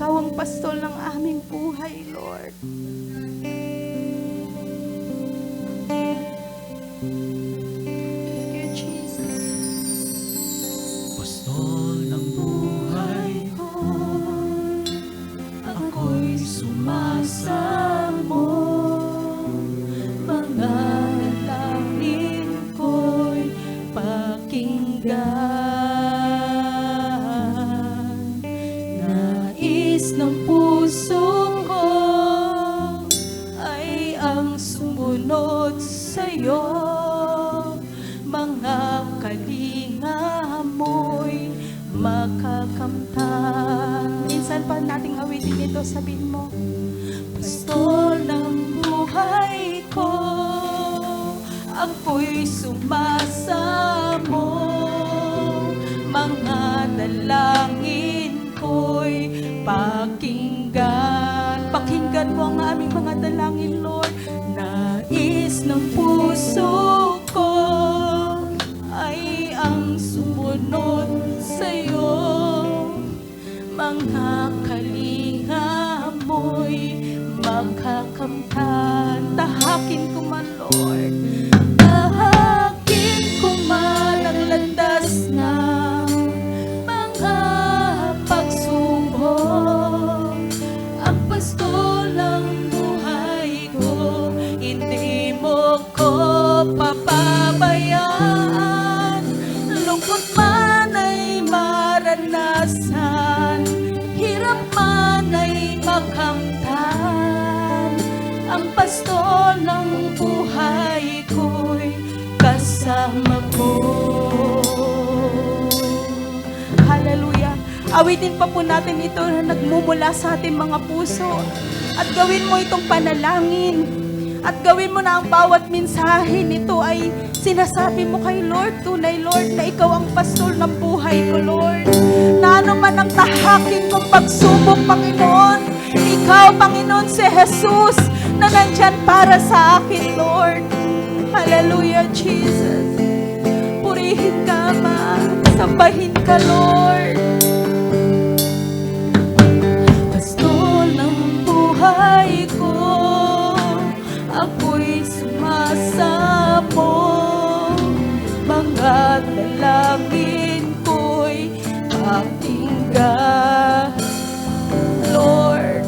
Ikaw ang pastol ng aming buhay, Lord. Thank you, Jesus. Pastol ng buhay ko, ako'y sumasamo. Mga dalangin ko'y pakinggan. Nais ng puso ko ay ang sumunod sa'yo. Mga kalinga mo'y makakamtan. Minsan pa nating awitin ito, sabihin mo, pastol ng buhay ko, ako'y sumasamo. Mga dalangin ko'y pakinggan. Pakinggan mo ang aming mga dalangin, Lord. Nais ng puso ko ay ang sumunod sa'yo. Mga kalinga mo'y makakamtan. Tahakin ko man, Lord. Tahakin ko man ang landas ng mga pagsubok. Ang pastol ng buhay ko, hindi mo ko papabayaan. Lungkot man ay maranasan, hirap man ay makamtan. Ang pastol ng buhay ko'y kasama ko. Hallelujah. Awitin pa po natin ito na nagmumula sa ating mga puso. At gawin mo itong panalangin. At gawin mo na ang bawat mensahe nito ay sinasabi mo kay Lord. Tunay, Lord, na ikaw ang pastol ng buhay ko, Lord. Na ano man ang tahaking kong pagsubok, Panginoon, ikaw, Panginoon, si Jesus, na nandyan para sa akin, Lord. Hallelujah, Jesus. Purihin ka, Ama. Sambahin ka, Lord. Pastol ng buhay ko, ako'y sumasamo. Mga dalangin ko'y pakinggan, Lord.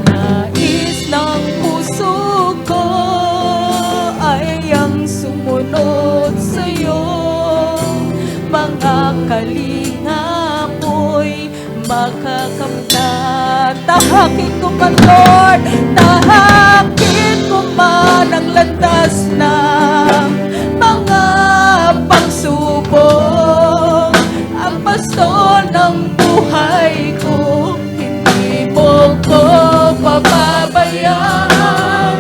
Nais ng puso ko ay ang sumunod sa'yo. Mga kalinga mo'y makakamtan. Tahakin ko man, Lord. Tahakin ko man ang landas ng mga pagsubok. Ang pastol ng buhay ko, hindi mo ko papabayaan.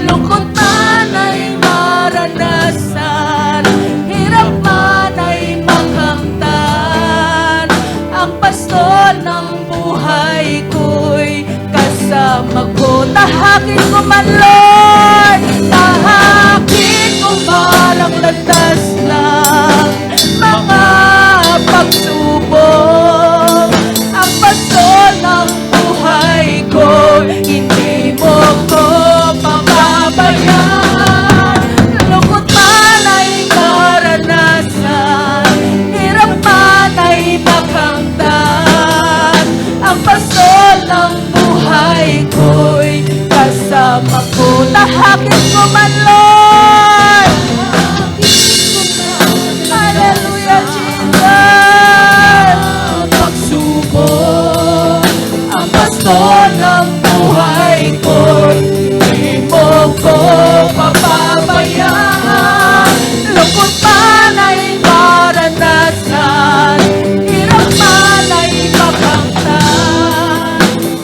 Lungkot man ay maranasan, hirap man ay makamtan. Ang pastol ng buhay ko'y kasama ko. Tahakin ko man, Lord. Tahakin ko man ang landas ng mga pagsubok. Ang pastol ng buhay ko, hindi mo ko papabayaan. Lungkot man ay maranasan, hirap man ay makamtan. Ang pastol ng buhay ko'y kasama ko. Tahakin ko man, Lord. Hallelujah, Jesus. Pagsubok, ang pastol ng buhay ko'y hindi mo ko papabayaan. Lungkot man ay maranasan, hirap man ay makamtan.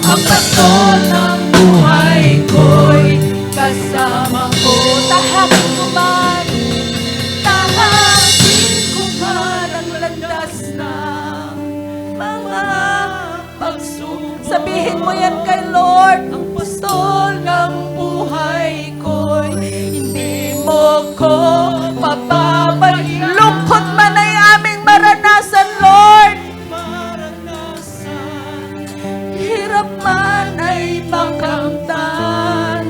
Ang pastol ng buhay ko'y kasama ko. Tahakin ko man, tahakin ko man ang landas ng mga pagsubok. Sabihin mo yan kay Lord. Ang pastol ng buhay ko'y hindi mo ko papabayaan. Lungkot man ay aming maranasan, Lord. man ay makamtan,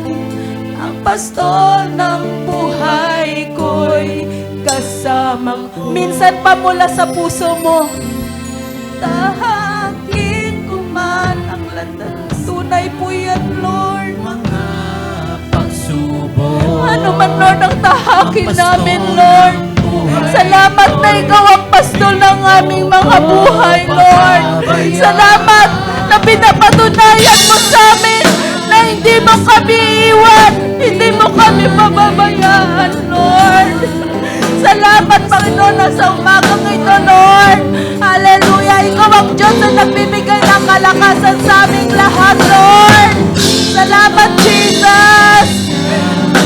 ang pastol ng buhay ko'y kasamang. Minsan pa mula sa puso mo, tahakin ko man ang landas. Tunay po yan, Lord. Mga pagsubok, Ano man, Lord, ang tahakin ang namin, pastol Lord. ng buhay Salamat na ikaw ang pastol ng aming mga buhay, Lord. Salamat na pinapatunayan mo sa amin na hindi mo kami iwan, hindi mo kami pababayaan, Lord. Salamat, Panginoon, na sa umagang ito, Lord. Hallelujah. Ikaw ang Diyos na nagbibigay ng kalakasan sa aming lahat, Lord. Salamat, Jesus.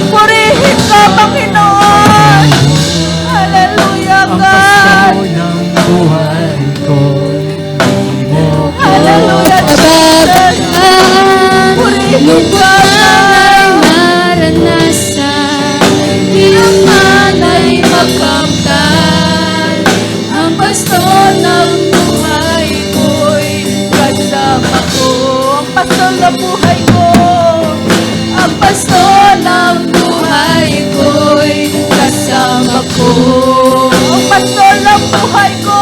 Purihin ka, Panginoon. Hallelujah, ang God. pastol ng buhay ko. Di mo ko Hallelujah, Jesus. Purihin ka, God. Naranasan, ilang man ay makamtan, ang pastol ng buhay ko'y kasama ko. Ang pastol ng buhay ko. Ang pastol ng buhay ko'y kasama ko. Ang pastol ng buhay ko.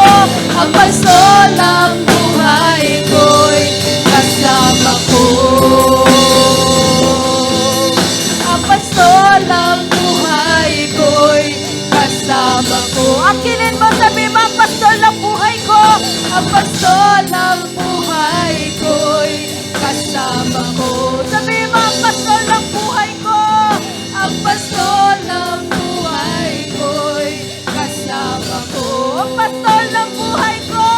Ang pastol ng buhay ko'y kasama ko. Ang pastol ng buhay ko'y kasama ko. Akilin mo, sabi mo, ang pastol ng buhay ko. Ang pastol ng buhay ko'y kasama ko. Sabi mo, ang pastol ng buhay ko. Ang pastol ng buhay ko'y kasama ko. Ang pastol ng buhay ko.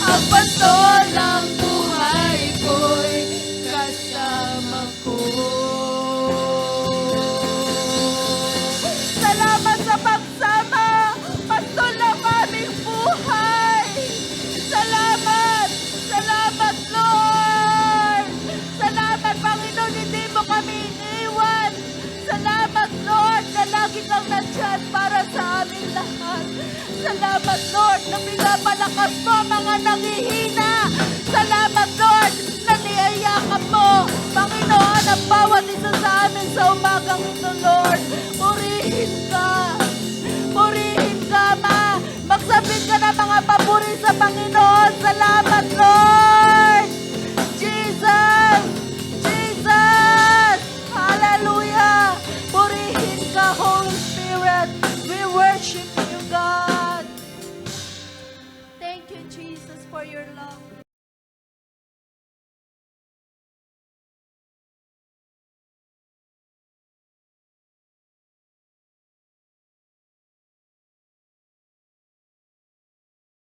Ang pastol ng buhay ko'y kasama ko. Salamat sa pagsama. Pastol ng aming buhay. Salamat. Salamat, Lord. Salamat, Panginoon, hindi mo kami iniwan. Salamat, Lord, na lagi kang nandyan para sa aming lahat. Salamat, Lord, na pinapalakas mo mga nangihina. Salamat, Lord, na niyayakap mo, Panginoon, ang bawat isa sa amin sa umagang ito, Lord. Purihin ka. Purihin ka, Ma. Magsabit ka ng mga papuri sa Panginoon. Salamat, Lord.